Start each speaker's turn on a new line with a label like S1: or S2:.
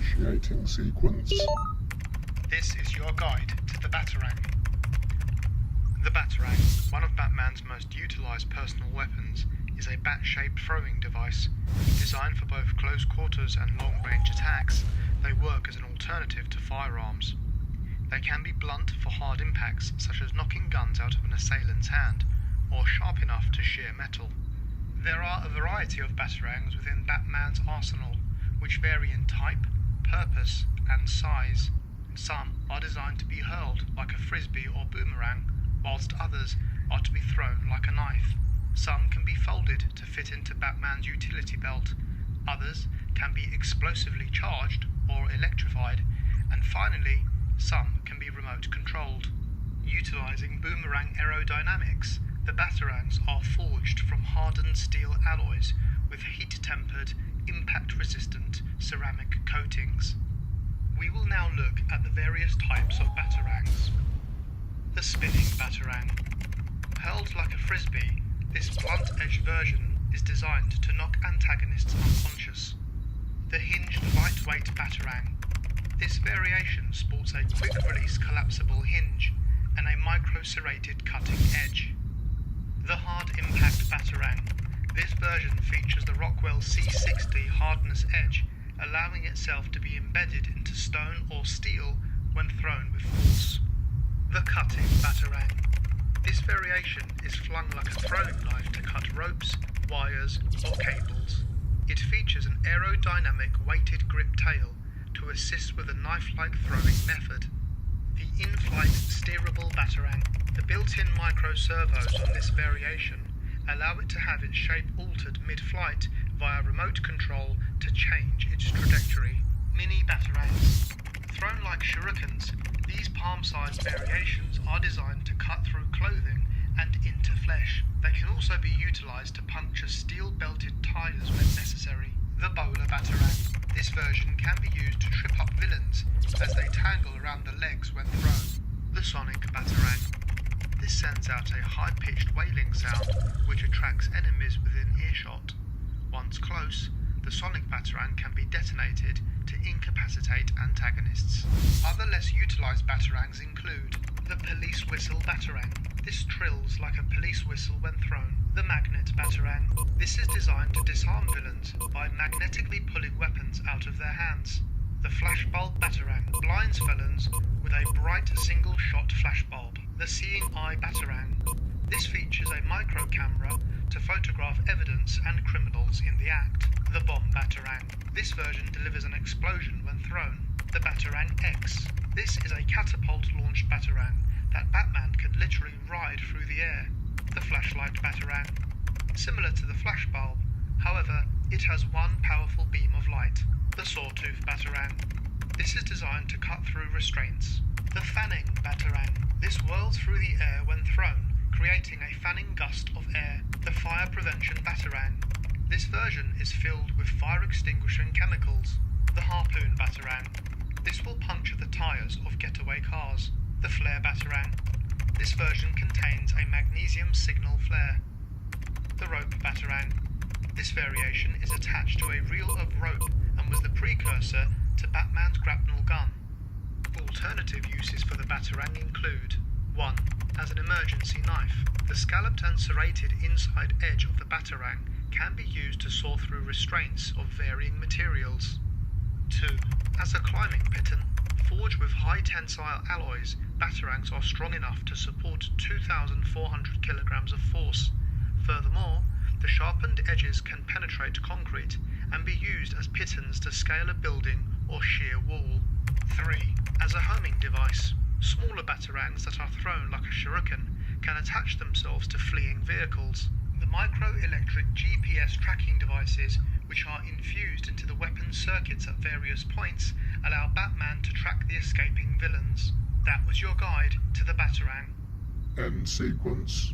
S1: Initiating sequence.
S2: This is your guide to the Batarang. The Batarang, one of Batman's most utilised personal weapons, is a bat-shaped throwing device. Designed for both close quarters and long-range attacks, they work as an alternative to firearms. They can be blunt for hard impacts, such as knocking guns out of an assailant's hand, or sharp enough to shear metal. There are a variety of Batarangs within Batman's arsenal, which vary in type, purpose, and size. Some are designed to be hurled like a frisbee or boomerang, whilst others are to be thrown like a knife. Some can be folded to fit into Batman's utility belt, others can be explosively charged or electrified, and finally, some can be remote controlled. Utilising boomerang aerodynamics, the Batarangs are forged from hardened steel alloys with heat-tempered, impact-resistant ceramic coatings. We will now look at the various types of Batarangs. The spinning Batarang. Hurled like a frisbee, this blunt-edged version is designed to knock antagonists unconscious. The hinged lightweight Batarang. This variation sports a quick-release collapsible hinge and a micro-serrated cutting edge. The hard impact Batarang. This version features the Rockwell C60 hardness edge, allowing itself to be embedded into stone or steel when thrown with force. The cutting Batarang. This variation is flung like a throwing knife to cut ropes, wires, or cables. It features an aerodynamic weighted grip tail to assist with a knife-like throwing method. The in-flight steerable Batarang. The built-in micro-servos on this variation allow it to have its shape altered mid-flight via remote control to change its trajectory. Mini Batarangs. Thrown like shurikens, these palm-sized variations are designed to cut through clothing and into flesh. They can also be utilised to puncture steel-belted tyres when necessary. The Bowler Batarang. This version can be used to trip up villains as they tangle around the legs when thrown. The Sonic Batarang. This sends out a high-pitched wailing sound which attracts enemies within earshot. Once close, the Sonic Batarang can be detonated to incapacitate antagonists. Other less utilised Batarangs include the Police Whistle Batarang. This trills like a police whistle when thrown. The Magnet Batarang. This is designed to disarm villains by magnetically pulling weapons out of their hands. The Flashbulb Batarang blinds felons with a bright single-shot flashbulb. The Seeing Eye Batarang. This features a micro camera to photograph evidence and criminals in the act. The Bomb Batarang. This version delivers an explosion when thrown. The Batarang X. This is a catapult-launched Batarang that Batman can literally ride through the air. The Flashlight Batarang. Similar to the flashbulb, however, it has one powerful beam of light. The Sawtooth Batarang. This is designed to cut through restraints. The Fanning Batarang. This whirls through the air when thrown, creating a fanning gust of air. The Fire Prevention Batarang. This version is filled with fire-extinguishing chemicals. The Harpoon Batarang. This will puncture the tyres of getaway cars. The Flare Batarang. This version contains a magnesium signal flare. The Rope Batarang. This variation is attached to a reel of rope and was the precursor to Batman's grapnel gun. Alternative uses for the Batarang include 1. As an emergency knife. The scalloped and serrated inside edge of the Batarang can be used to saw through restraints of varying materials. 2. As a climbing piton. Forged with high tensile alloys, Batarangs are strong enough to support 2,400 kilograms of force. Furthermore, the sharpened edges can penetrate concrete and be used as pitons to scale a building or shear wall. 3. As a homing device. Smaller Batarangs that are thrown like a shuriken can attach themselves to fleeing vehicles. The microelectric GPS tracking devices, which are infused into the weapon's circuits at various points, allow Batman to track the escaping villains. That was your guide to the Batarang.
S1: End sequence.